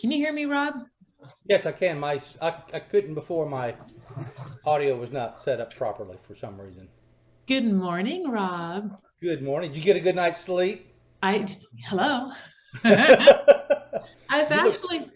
Can you hear me, Rob? Yes, I can. I couldn't before my audio was not set up properly for some reason. Good morning, Rob. Good morning. Did you get a good night's sleep? I hello. I was You look actually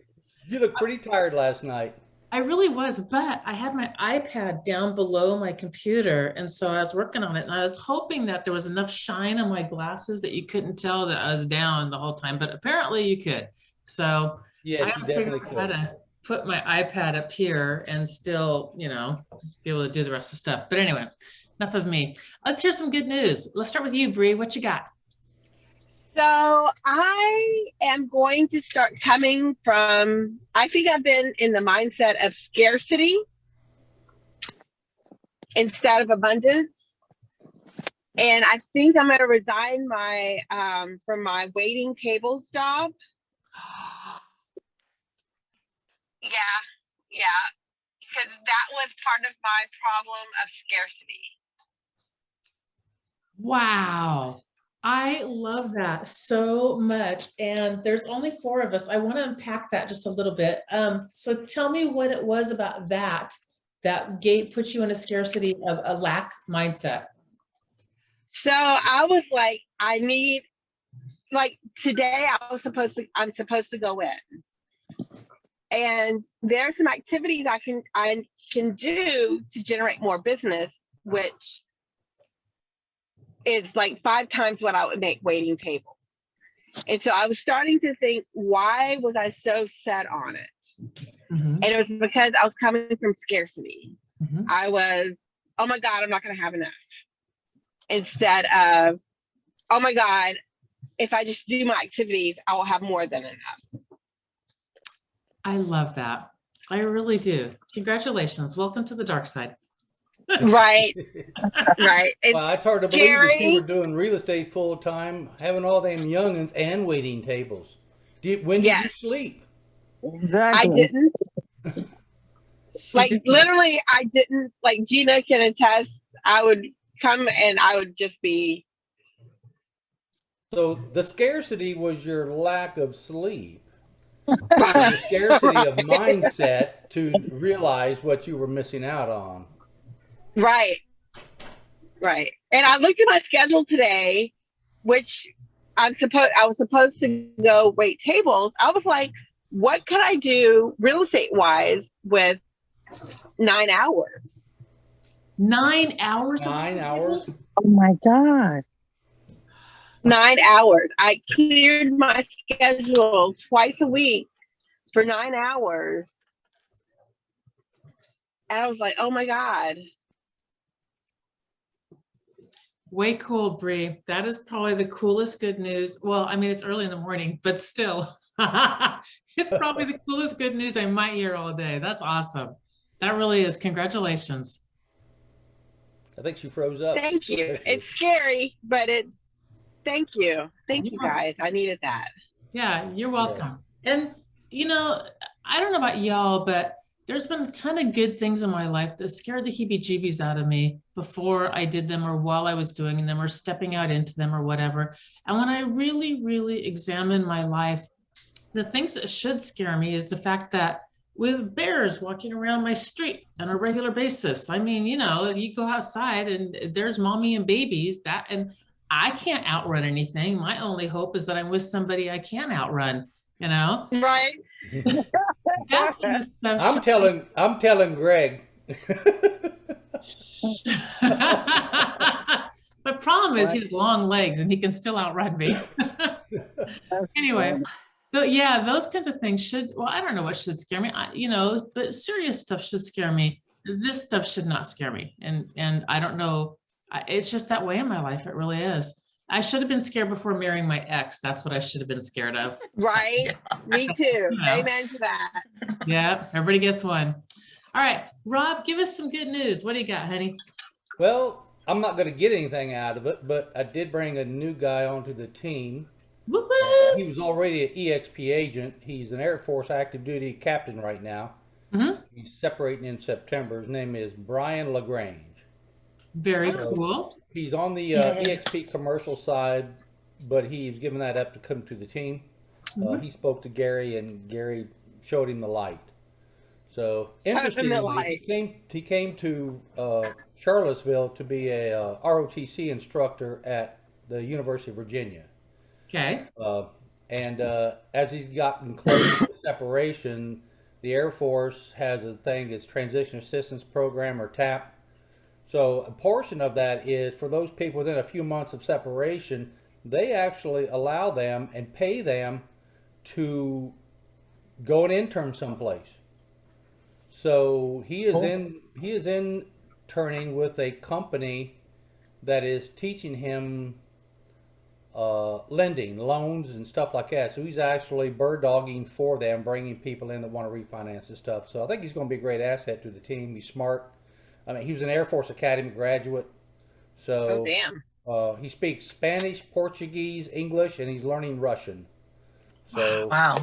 you look pretty tired last night. I really was, but I had my iPad down below my computer, and so I was working on it, and I was hoping that there was enough shine on my glasses that you couldn't tell that I was down the whole time, but apparently you could. So I Yes, you gotta figure definitely out how could. to put my iPad up here and still, be able to do the rest of the stuff. But anyway, enough of me. Let's hear some good news. Let's start with you, Bree. What you got? So I am going to start coming from, I think I've been in the mindset of scarcity instead of abundance. And I think I'm going to resign my from my waiting tables job. Yeah, yeah, because that was part of my problem of scarcity. Wow. I love that so much. And there's only four of us. I want to unpack that just a little bit. So tell me what it was about that gate puts you in a scarcity of a lack mindset. So I was like, I need, like today I'm supposed to go in. And there's some activities I can do to generate more business, which is like 5 times what I would make waiting tables. And so I was starting to think, why was I so set on it? Mhm, And it was because I was coming from scarcity. mhm. I was, oh my God, I'm not going to have enough. Instead of, oh my God, if I just do my activities, I will have more than enough. I love that. I really do. Congratulations. Welcome to the dark side. Right, right. Well, It's it's hard to believe that you were scary. doing real estate full time, having all them youngins and waiting tables. When did you Yes, sleep? I Exactly. didn't. She Like did. literally, I didn't. Like Gina can attest. I would come and I would just be So the scarcity was your lack of sleep. It was a scarcity of mindset to realize what you were missing out on. right, right. And I looked at my schedule today, which I was supposed to go wait tables. I was like, what could I do real estate wise with 9 hours? 9 hours of 9 hours. Oh my God. 9 hours. I cleared my schedule twice a week for 9 hours. And I was like, oh my God. way cool, Bree. That is probably the coolest good news. Well, I mean, it's early in the morning, but still, it's probably the coolest good news I might hear all day. That's awesome. That really is. Congratulations. I think she froze up. Thank you. There she is. It's scary, but thank you. Thank you Yeah, guys. I needed that. yeah, you're Yes. welcome. And you know, I don't know about y'all, but there's been a ton of good things in my life that scared the heebie-jeebies out of me before I did them or while I was doing them or stepping out into them or whatever. And when I really, really examine my life, the things that should scare me is the fact that we have bears walking around my street on a regular basis. I mean, you go outside and there's mommy and babies that, and I can't outrun anything. My only hope is that I'm with somebody I can outrun, you know? Right. That kind of I'm stuff. telling Greg. The problem is he Right. has long legs and he can still outrun me. That's Anyway, funny. yeah, those kinds of things should, well, I don't know what should scare me, but serious stuff should scare me. This stuff should not scare me. And I don't know, it's just that way in my life. It really is. I should have been scared before marrying my ex. That's what I should have been scared of. Right. Me too. You know, Amen to that. yeah, everybody gets one. All right, Rob, give us some good news. What do you got, honey? Well, I'm not going to get anything out of it, but I did bring a new guy onto the team. Whoop, whoop. He was already an EXP agent. He's an Air Force active duty captain right now. Mhm. He's separating in September. His name is Brian LaGrange. Very So cool. he's on the EXP commercial side, but he's given that up to come to the team. Mhm. He spoke to Gary, and Gary showed him the light. So Showed him the interestingly, light. he came to Charlottesville to be a ROTC instructor at the University of Virginia. Okay. And as he's gotten closer to separation, the Air Force has a thing, it's Transition Assistance Program, or TAP. So a portion of that is for those people within a few months of separation, they actually allow them and pay them to go and intern someplace. So he is interning with a company that is teaching him lending, loans, and stuff like that. So he's actually bird dogging for them, bringing people in that want to refinance and stuff. So I think he's going to be a great asset to the team. He's smart. I mean, he was an Air Force Academy graduate. Oh, So damn. he speaks Spanish, Portuguese, English, and he's learning Russian. So Wow.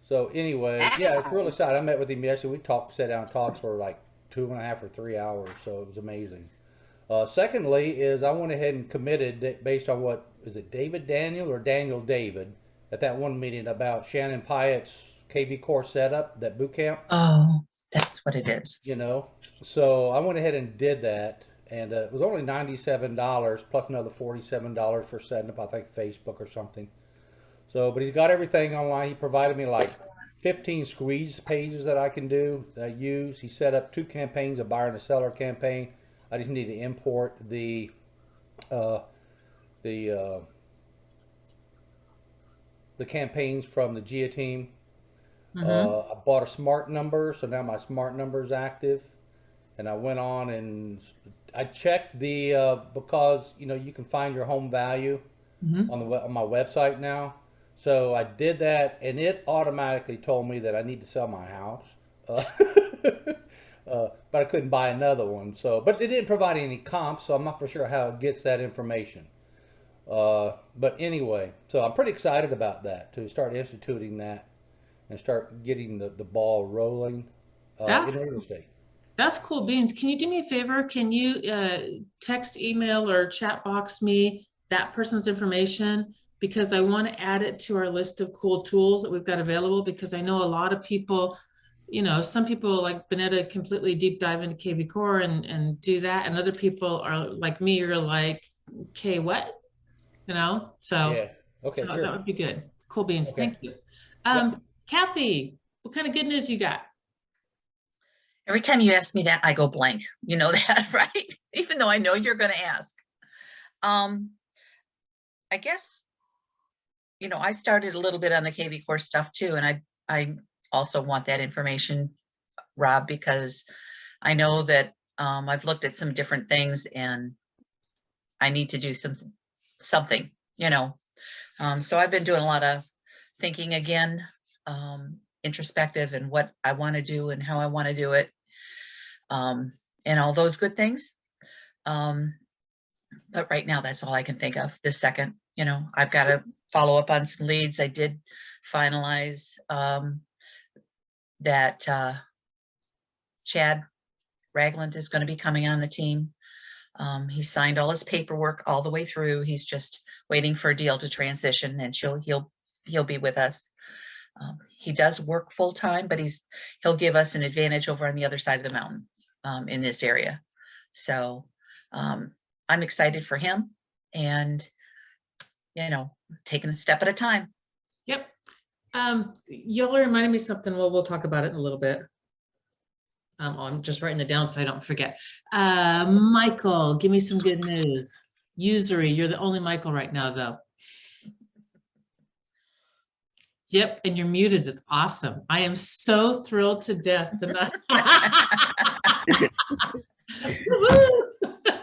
so anyway, yeah, it's Wow. real exciting. I met with him yesterday. We talked, sat down and talked for like 2.5 or 3 hours. So it was amazing. Secondly, is I went ahead and committed based on what is it, David Daniel or Daniel David, at that one meeting about Shannon Pyatt's KV Core setup, that boot camp. Oh, that's what it is. You know, so I went ahead and did that, and it was only $97 plus another $47 for setting up, I think, Facebook or something. So, but he's got everything online. He provided me like 15 squeeze pages that I can use. He set up 2 campaigns, a buyer and a seller campaign. I just need to import the campaigns from the GIA team. I bought a smart number, so now my smart number is active. And I went on and I checked the because you know you can find your home value on my website now. So I did that, and it automatically told me that I need to sell my house. But I couldn't buy another one. So, but it didn't provide any comps, so I'm not for sure how it gets that information. But anyway, so I'm pretty excited about that, to start instituting that and start getting the ball rolling in That's real estate. That's cool beans. Can you do me a favor? Can you text, email, or chat box me that person's information? Because I want to add it to our list of cool tools that we've got available, because I know a lot of people, you know, some people like Bonetta completely deep dive into KV Core and do that. And other people are like me, are like, okay, what? You know, so, Yeah. Okay, so sure. that would be good. Cool beans. Okay. Thank you. Yep. Kathy, what kind of good news you got? Every time you ask me that, I go blank. You know that, right? Even though I know you're going to ask. I guess, you know, I started a little bit on the KV Core stuff too, and I also want that information, Rob, because I know that I've looked at some different things and I need to do something, you know. So I've been doing a lot of thinking again, introspective, and what I want to do and how I want to do it, and all those good things. But right now, that's all I can think of this second. You know, I've got to follow up on some leads. I did finalize that Chad Ragland is going to be coming on the team. He signed all his paperwork all the way through. He's just waiting for a deal to transition, and he'll be with us. He does work full time, but he'll give us an advantage over on the other side of the mountain in this area. So I'm excited for him, and you know, taking a step at a time. Yep. Y'all reminded me something. Well, we'll talk about it in a little bit. I'm just writing it down so I don't forget. Michael, give me some good news. Usury, you're the only Michael right now, though. Yep, and you're muted. That's awesome. I am so thrilled to death tonight.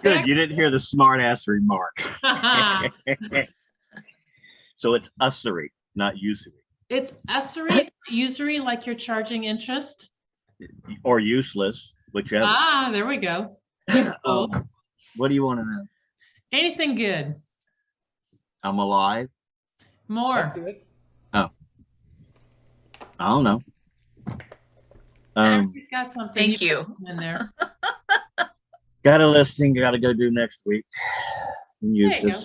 Good, you didn't hear the smart ass remark. So it's usury, not usury. It's usury, usury, like you're charging interest. Or useless, whichever. Ah, there we go. Cool. What do you want to know? Anything good? I'm alive. More. Oh. I don't know. He's got something. Thank you. In there. Got a listing, got to go do next week. There you go.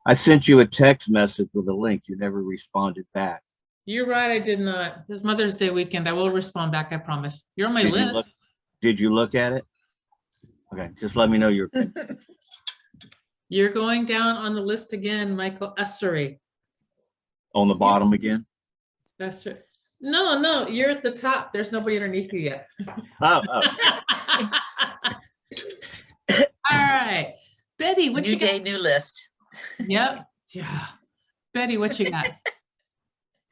I sent you a text message with a link. You never responded back. You're right, I did not. This Mother's Day weekend, I will respond back, I promise. You're on my Did you look? list. Did you look at it? Okay, just let me know your opinion. You're going down on the list again, Michael Essery. On the bottom again. That's right. No, no, you're at the top. There's nobody underneath you yet. Oh, All right. Betty, what New you got? day, new list. Yep. Yeah. Betty, what you got?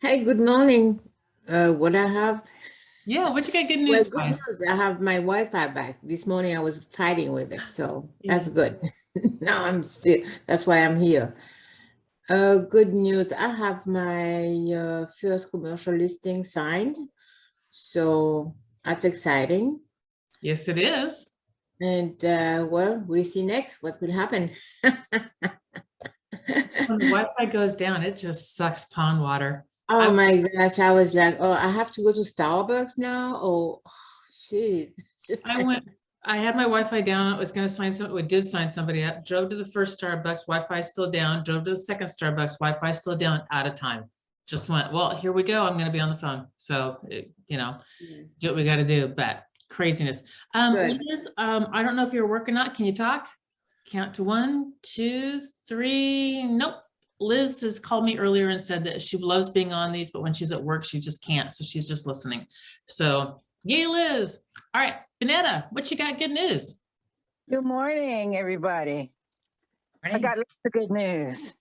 Hey, good morning. What I have? Yeah, what you got good Well, news good for? news. I have my Wi-Fi back. This morning I was fighting with it, so that's good. Now I'm still, that's why I'm here. Good news. I have my first commercial listing signed, so that's exciting. Yes, it is. And well, we'll see next what will happen. When the Wi-Fi goes down, it just sucks pond water. Oh my gosh, I was like, oh, I have to go to Starbucks now. Oh, jeez. I had my Wi-Fi down. I was going to sign some, we did sign somebody up, drove to the first Starbucks, Wi-Fi still down, drove to the second Starbucks, Wi-Fi still down, out of time. Just went, well, here we go. I'm going to be on the phone. So, you know, do what we got to do, but craziness. Good. Liz, I don't know if you're working or not. Can you talk? Count to 1, 2, 3. Nope. Liz has called me earlier and said that she loves being on these, but when she's at work, she just can't. So she's just listening. So yay, Liz. All right, Vanetta, what you got good news? Good morning, everybody. I got lots of good news.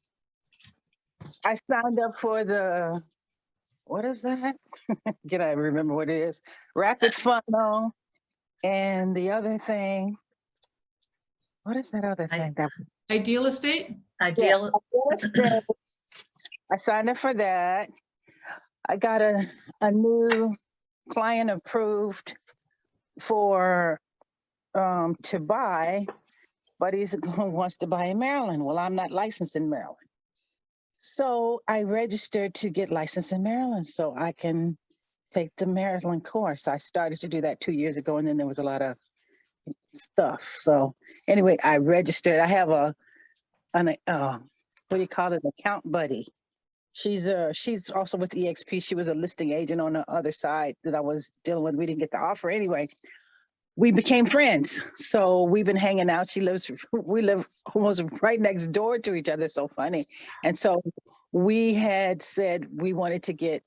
I signed up for the, what is that? Can I remember what it is? Rapid Funnel. And the other thing, what is that other thing? Ideal Estate? Ideal. I signed up for that. I got a new client approved for to buy, but he wants to buy in Maryland. Well, I'm not licensed in Maryland. So I registered to get licensed in Maryland so I can take the Maryland course. I started to do that 2 years ago, and then there was a lot of stuff. So anyway, I registered. I have an what do you call it? Account buddy. She's also with EXP. She was a listing agent on the other side that I was dealing with. We didn't get the offer anyway. We became friends. So we've been hanging out. We live almost right next door to each other. So funny. And so we had said we wanted to get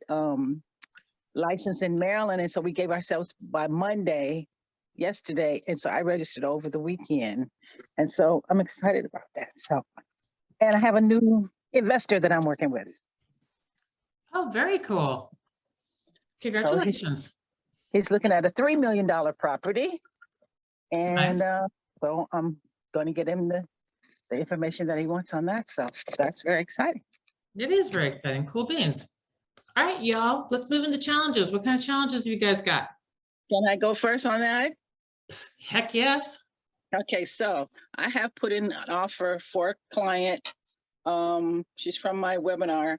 licensed in Maryland. And so we gave ourselves by Monday, yesterday. And so I registered over the weekend. And so I'm excited about that. So, and I have a new investor that I'm working with. Oh, very cool. Congratulations. He's looking at a $3 million property. And so I'm going to get him the information that he wants on that. So that's very exciting. It is very exciting. Cool beans. All right, y'all, let's move into challenges. What kind of challenges have you guys got? Can I go first on that? Heck yes. Okay, so I have put in an offer for a client. She's from my webinar.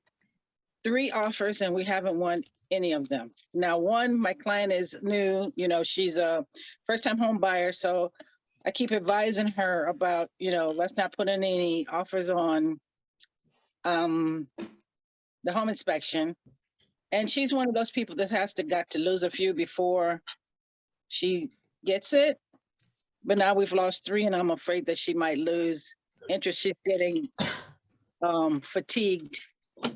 3 offers and we haven't won any of them. Now, one, my client is new, she's a first-time home buyer. So I keep advising her about, let's not put in any offers on the home inspection. And she's one of those people that got to lose a few before she gets it. But now we've lost 3 and I'm afraid that she might lose interest. She's getting fatigued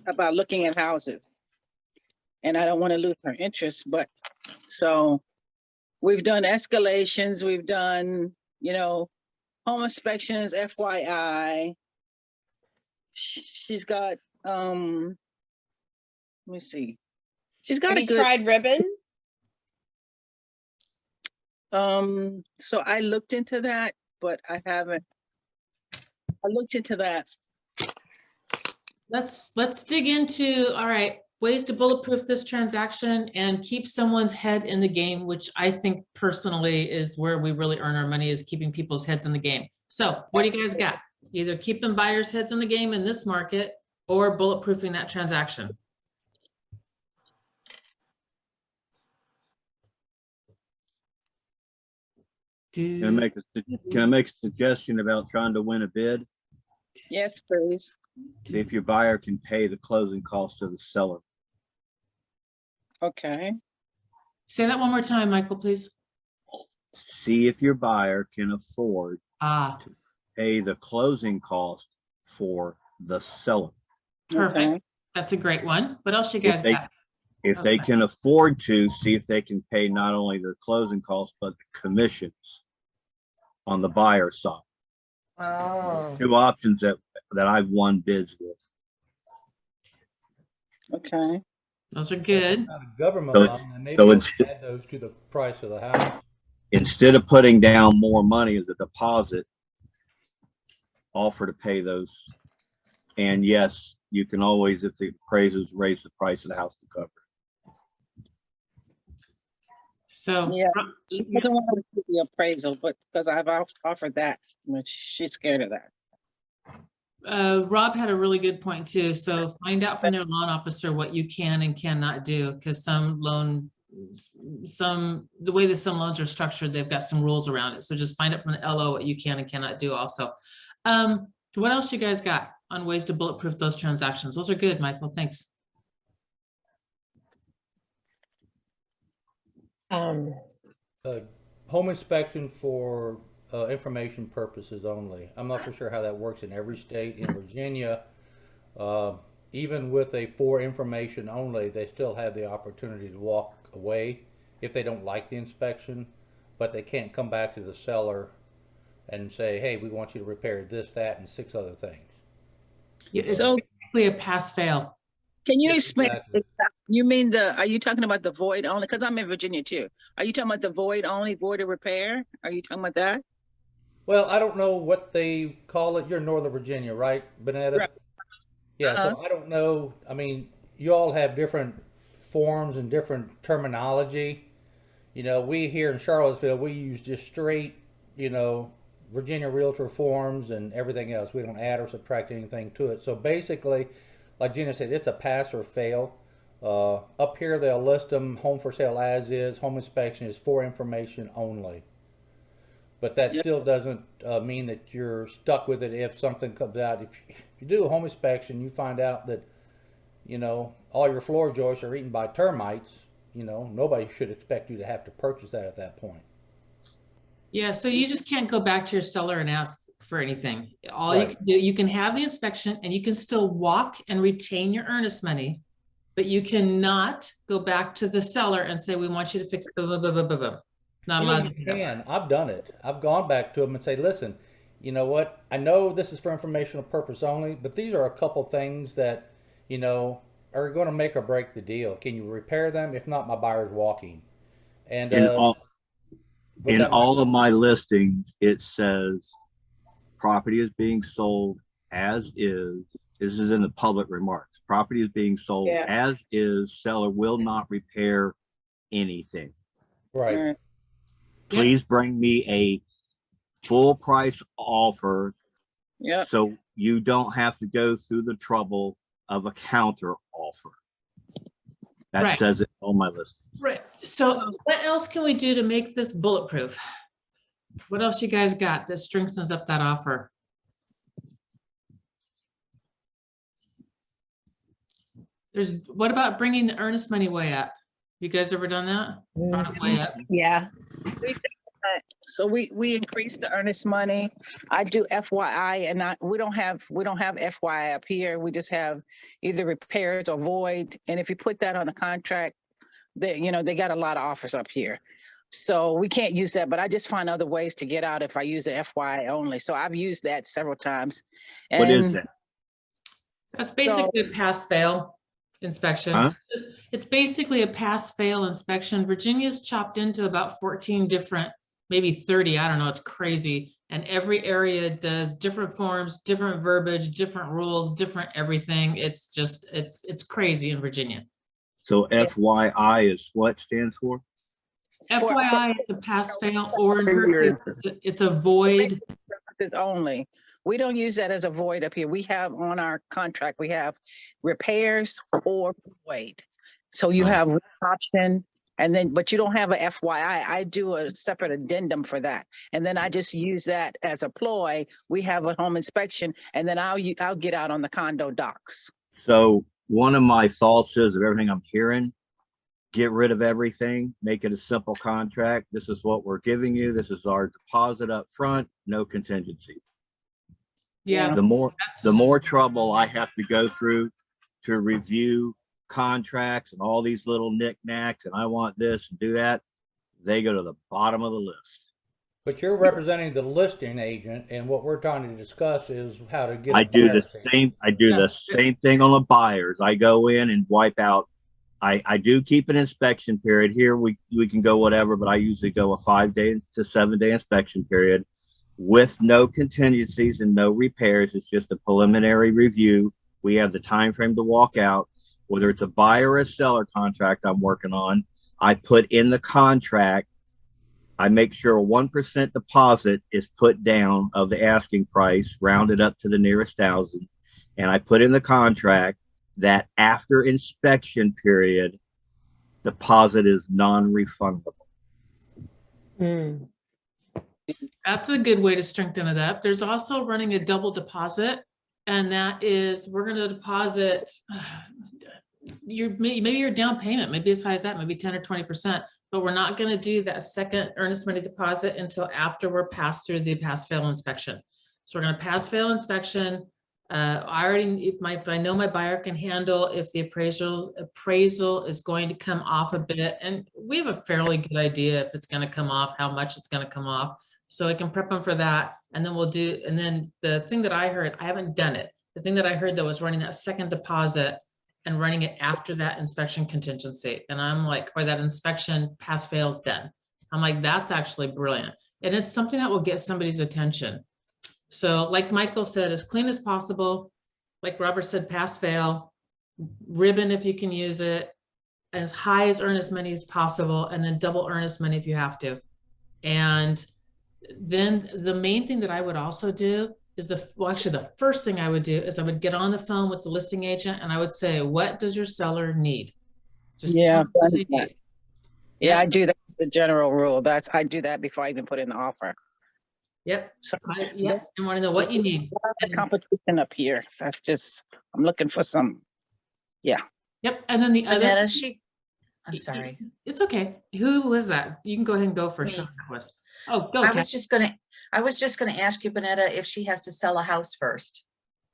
about looking at houses. And I don't want to lose her interest, but so we've done escalations, we've done, home inspections, FYI. She's got, let me see. She's got Have you tried ribbon? So I looked into that, but I haven't. I looked into that. Let's dig into, all right, ways to bulletproof this transaction and keep someone's head in the game, which I think personally is where we really earn our money, is keeping people's heads in the game. So what do you guys got? Either keeping buyers' heads in the game in this market or bulletproofing that transaction. Can I make a suggestion about trying to win a bid? Yes, please. See if your buyer can pay the closing costs of the seller. Okay, Say that one more time, Michael, please. See if your buyer can afford Ah, pay the closing cost for the seller. perfect. okay. That's a great one. What else you If guys they- got? If they Okay. can afford to, see if they can pay not only the closing costs, but the commissions on the buyer side. Oh, Two options that I've won bids with. Okay, Those are good. Not a government So loan, and maybe so we'll it's- add those to the price of the house. Instead of putting down more money as a deposit, offer to pay those. And yes, you can always, if the appraisers raise the price of the house to cover it. So, Yeah. she doesn't want to do the appraisal, but because I've offered that, but she's scared of that. Rob had a really good point too. So find out from their loan officer what you can and cannot do, because the way that some loans are structured, they've got some rules around it. So just find out from the LO what you can and cannot do also. What else you guys got on ways to bulletproof those transactions? Those are good, Michael. Thanks. um, Home inspection for information purposes only. I'm not for sure how that works in every state. In Virginia, even with a for information only, they still have the opportunity to walk away if they don't like the inspection, but they can't come back to the seller and say, hey, we want you to repair this, that, and 6 other things. Yeah, it's So basically a pass fail. can you Yeah, explain, exactly. you mean are you talking about the void only? Because I'm in Virginia too. Are you talking about the void only, void of repair? Are you talking about that? Well, I don't know what they call it. You're in Northern Virginia, right, Benetta? Right. Yeah, Uh-huh. so I don't know. I mean, you all have different forms and different terminology. You know, we here in Charlottesville, we use just straight, Virginia Realtor forms and everything else. We don't add or subtract anything to it. So basically, like Gina said, it's a pass or fail. Up here, they'll list them home for sale as is. Home inspection is for information only. But that Yep. still doesn't mean that you're stuck with it if something comes out. If you do a home inspection, you find out that, all your floor joists are eaten by termites, nobody should expect you to have to purchase that at that point. Yeah, so you just can't go back to your seller and ask for anything. All you Right. can do, you can have the inspection and you can still walk and retain your earnest money, but you cannot go back to the seller and say, we want you to fix blah, blah, blah, blah, blah, blah. Not allowed to You do that. can. I've done it. I've gone back to them and say, listen, you know what? I know this is for informational purpose only, but these are a couple things that, are going to make or break the deal. Can you repair them? If not, my buyer's walking. And In what's that, all Michael? of my listings, it says property is being sold as is. This is in the public remarks. Property is being sold Yeah. as is. Seller will not repair anything. Right. Right. Yep. Please bring me a full price offer Yep. so you don't have to go through the trouble of a counter offer. That Right. says it on my list. Right. So what else can we do to make this bulletproof? What else you guys got that strengthens up that offer? What about bringing the earnest money way up? You guys ever done that? Brought it way up? Yeah. So we increased the earnest money. I do FYI and we don't have FYI up here. We just have either repairs or void. And if you put that on the contract, they got a lot of offers up here. So we can't use that, but I just find other ways to get out if I use the FYI only. So I've used that several times. What is And that? That's basically a pass-fail inspection. Huh? It's basically a pass-fail inspection. Virginia's chopped into about 14 different, maybe 30, I don't know, it's crazy. And every area does different forms, different verbiage, different rules, different everything. It's just, it's crazy in Virginia. So FYI is what stands for? FYI, it's a pass-fail, or in her case, it's a void. purposes only. We don't use that as a void up here. We have on our contract, we have repairs or void. So you Oh. have one option And then, but you don't have a FYI. I do a separate addendum for that. And then I just use that as a ploy. We have a home inspection and then I'll get out on the condo docs. So one of my thoughts is of everything I'm hearing, get rid of everything, make it a simple contract. This is what we're giving you. This is our deposit up front, no contingency. Yeah. The more that's- trouble I have to go through to review contracts and all these little knickknacks and I want this and do that, they go to the bottom of the list. But you're representing the listing agent, and what we're trying to discuss is how to get. I do the buyer same, I do Yeah. the same thing on the buyers. I go in and wipe out. I do keep an inspection period here. We can go whatever, but I usually go a 5-day to 7-day inspection period with no contingencies and no repairs. It's just a preliminary review. We have the time frame to walk out. Whether it's a buyer or a seller contract I'm working on, I put in the contract, I make sure a 1% deposit is put down of the asking price, rounded up to the nearest thousand. And I put in the contract that after inspection period, deposit is non-refundable. Mm. That's a good way to strengthen it up. There's also running a double deposit, and that is we're going to deposit maybe your down payment, maybe as high as that, maybe 10 or 20%, but we're not going to do that second earnest money deposit until after we're passed through the pass-fail inspection. So we're going to pass-fail inspection. If I know my buyer can handle if the appraisal is going to come off a bit, and we have a fairly good idea if it's going to come off, how much it's going to come off. So I can prep them for that. And then and then the thing that I heard, I haven't done it. The thing that I heard though was running that second deposit and running it after that inspection contingency. And I'm like, or that inspection pass fails done. I'm like, that's actually brilliant. And it's something that will get somebody's attention. So like Michael said, as clean as possible, like Robert said, pass fail, ribbon if you can use it, as high as earnest money as possible, and then double earnest money if you have to. And then the main thing that I would also do is actually the first thing I would do is I would get on the phone with the listing agent and I would say, what does your seller need? Just Yeah, tell me what they need. Yeah, I do that. The general rule. I do that before I even put in the offer. Yep. So Yeah. I want to know what you need. the competition up here. That's just, I'm looking for some. Yep. And then the other, Vanetta, I'm sorry. it's okay. Who was that? You can go ahead and go first. Me. Oh, go. I Kat. was just gonna ask you, Bonetta, if she has to sell a house first.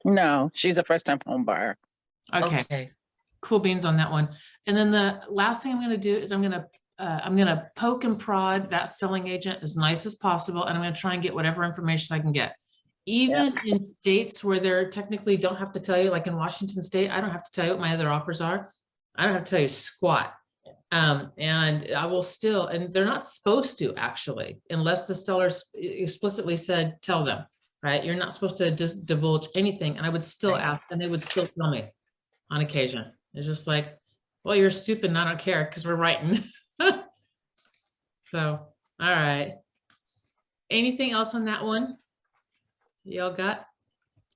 No, she's a first time home buyer. Okay. Cool beans on that one. And then the last thing I'm going to do is I'm going to poke and prod that selling agent as nice as possible. And I'm going to try and get whatever information I can get. Even in states where they're technically don't have to tell you, like in Washington state, I don't have to tell you what my other offers are. I don't have to tell you squat. And I will still, and they're not supposed to actually, unless the seller explicitly said, tell them, right? You're not supposed to just divulge anything. And I would still ask, and they would still tell me on occasion. It's just like, well, you're stupid and I don't care because we're writing. So, all right. Anything else on that one? Y'all got?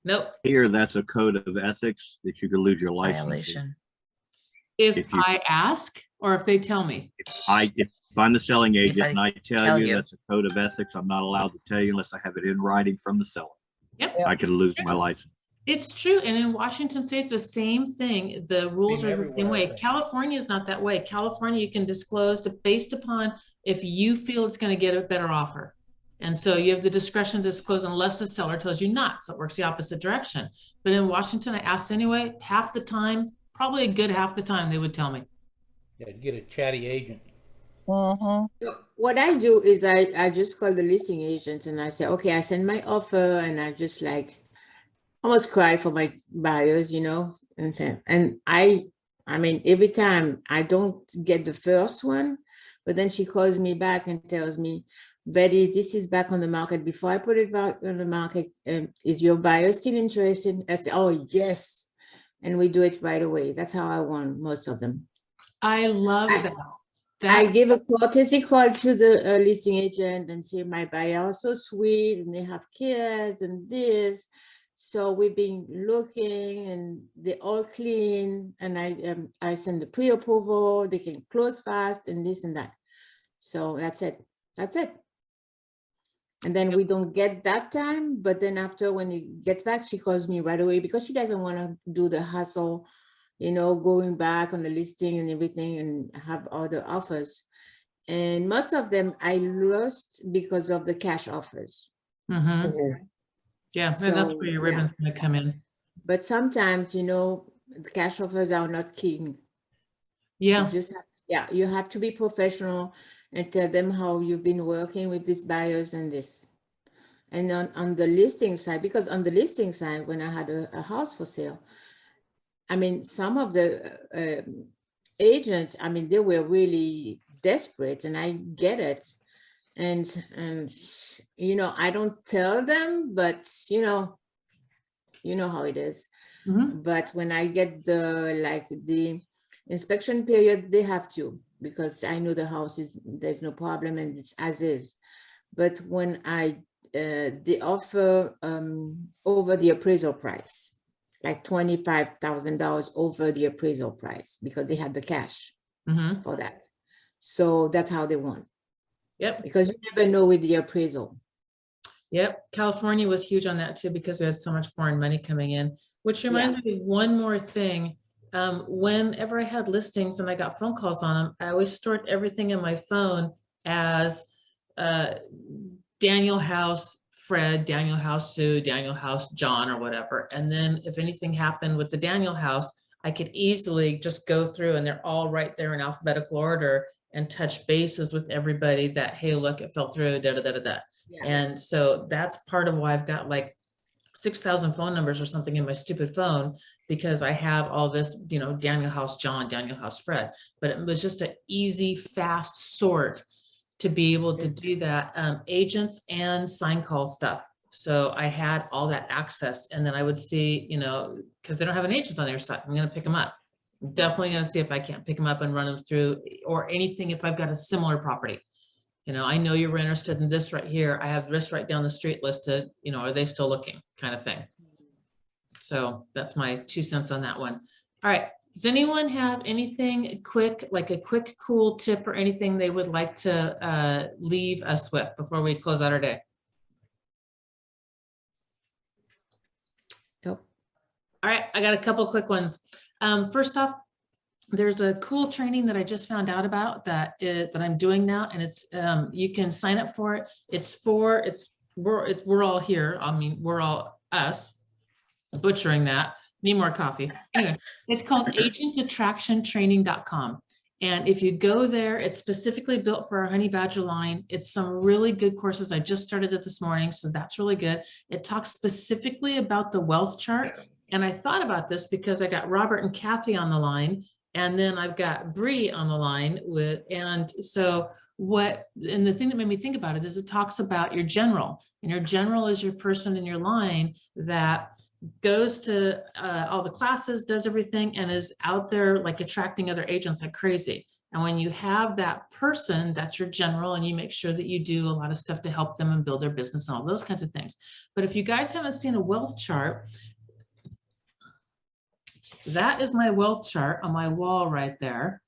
Nope. Here, that's a code of ethics that you could lose your license. Violation. If If you- I ask or if they tell me. If I'm the selling agent I and I tell tell you you. that's a code of ethics, I'm not allowed to tell you unless I have it in writing from the seller. Yep. I could lose my license. It's true. And in Washington state, it's the same thing. The rules are the same everywhere, I way. think. California is not that way. California, you can disclose based upon if you feel it's going to get a better offer. And so you have the discretion to disclose unless the seller tells you not. So it works the opposite direction. But in Washington, I asked anyway, half the time, probably a good half the time, they would tell me. Yeah, to get a chatty agent. Mm-hmm. So what I do is I just call the listing agent and I say, okay, I send my offer and I just like almost cry for my buyers, and say, and I mean, every time I don't get the first one, but then she calls me back and tells me, Betty, this is back on the market. Before I put it back on the market, is your buyer still interested? I say, oh, yes. And we do it right away. That's how I want most of them. I love I- that. I give a courtesy call to the listing agent and say, my buyer are so sweet and they have kids and this. So we've been looking and they all clean, and I send the pre-approval, they can close fast and this and that. So that's it. That's it. And then we don't get that time, but then after when it gets back, she calls me right away because she doesn't want to do the hustle, you know, going back on the listing and everything and have all the offers. And most of them I lost because of the cash offers. Mm-hmm. Yeah, and that's So, where your yeah. ribbon's gonna come in. But sometimes, you know, the cash offers are not king. Yeah. You just have, yeah, you have to be professional and tell them how you've been working with these buyers and this. And on the listing side, because on the listing side, when I had a house for sale, I mean, some of the agents, I mean, they were really desperate, and I get it. And you know, I don't tell them, but you know how it is. Mhm. But when I get the inspection period, they have to, because I know the house there's no problem and it's as is. But when they offer over the appraisal price, like $25,000 over the appraisal price, because they had the cash Mhm. for that. So that's how they want, Yep. because you never know with the appraisal. Yep. California was huge on that too, because we had so much foreign money coming in, which reminds me of one more thing. Whenever I had listings and I got phone calls on them, I always stored everything in my phone as Daniel House Fred, Daniel House Sue, Daniel House John, or whatever. And then if anything happened with the Daniel House, I could easily just go through and they're all right there in alphabetical order and touch bases with everybody that, hey, look, it fell through, da da da da da. Yeah. And so that's part of why I've got like 6,000 phone numbers or something in my stupid phone, because I have all this, you know, Daniel House John, Daniel House Fred. But it was just an easy, fast sort to be able to do that, agents and sign call stuff. So I had all that access, and then I would see, you know, because they don't have an agent on their side, I'm going to pick them up. I'm definitely going to see if I can't pick them up and run them through, or anything if I've got a similar property. You know, I know you're interested in this right here. I have this right down the street listed, you know, are they still looking, kind of thing. So that's my 2 cents on that one. All right. Does anyone have anything quick, like a quick, cool tip or anything they would like to leave us with before we close out our day? Nope. All right. I got a couple quick ones. First off, there's a cool training that I just found out about that I'm doing now, and it's you can sign up for it. We're all here. I mean, we're all us butchering that. Need more coffee. Anyway, it's called agentattractiontraining.com. And if you go there, it's specifically built for our Honey Badger line. It's some really good courses. I just started it this morning, so that's really good. It talks specifically about the wealth chart. And I thought about this because I got Robert and Kathy on the line, and then I've got Bree on the line and the thing that made me think about it is it talks about your general, and your general is your person in your line that goes to all the classes, does everything, and is out there like attracting other agents like crazy. And when you have that person, that's your general, and you make sure that you do a lot of stuff to help them and build their business and all those kinds of things. But if you guys haven't seen a wealth chart, that is my wealth chart on my wall right there.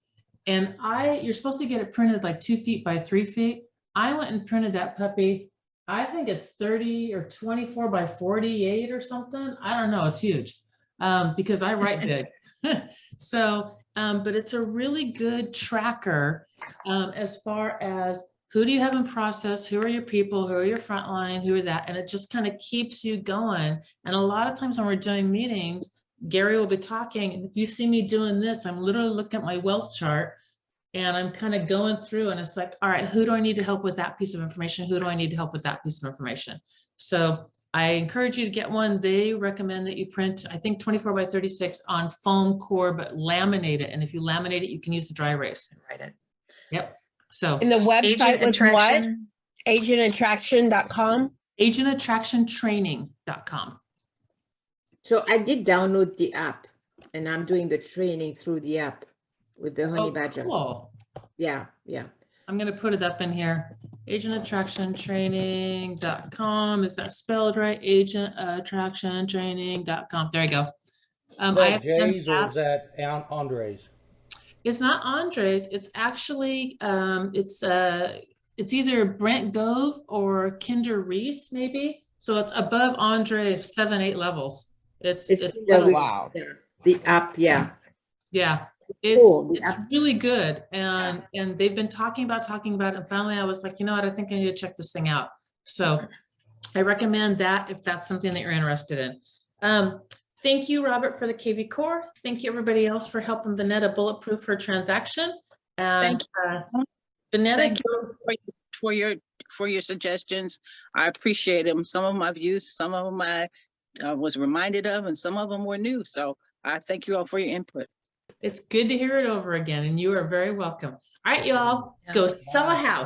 And you're supposed to get it printed like 2 feet by 3 feet. I went and printed that puppy. I think it's 30 or 24 by 48 or something. I don't know. It's huge because I write big. So, but it's a really good tracker as far as who do you have in process, who are your people, who are your frontline, who are that, and it just kind of keeps you going. And a lot of times when we're doing meetings, Gary will be talking, and if you see me doing this, I'm literally looking at my wealth chart and I'm kind of going through, and it's like, all right, who do I need to help with that piece of information? Who do I need to help with that piece of information? So I encourage you to get one. They recommend that you print, I think 24 by 36 on foam core, but laminate it. And if you laminate it, you can use the dry erase. Write it. Yep. So And the website Agent was what? attraction. Agentattraction.com. agentattractiontraining.com. So I did download the app, and I'm doing the training through the app with the Honey Badger. Cool. Yeah. I'm going to put it up in here. agentattractiontraining.com. Is that spelled right? Agentattractiontraining.com. There you go. Is I that have done Jay's or is that Andres? It's not Andres. It's actually it's either Brent Gove or Kinder Reese, maybe. So it's above Andre 7-8 levels. It's Wow. The app, yeah. yeah. Cool, the It's app. really good. And they've been talking about it. And finally I was like, you know what, I think I need to check this thing out. So I recommend that if that's something that you're interested in. Thank you, Robert, for the KV Core. Thank you, everybody else, for helping Vanetta bulletproof her transaction. And Vanetta, Thank you for your suggestions. I appreciate them. Some of them I've used, some of them I was reminded of, and some of them were new. So I thank you all for your input. it's good to hear it over again, and you are very welcome. All right, y'all, go sell a house.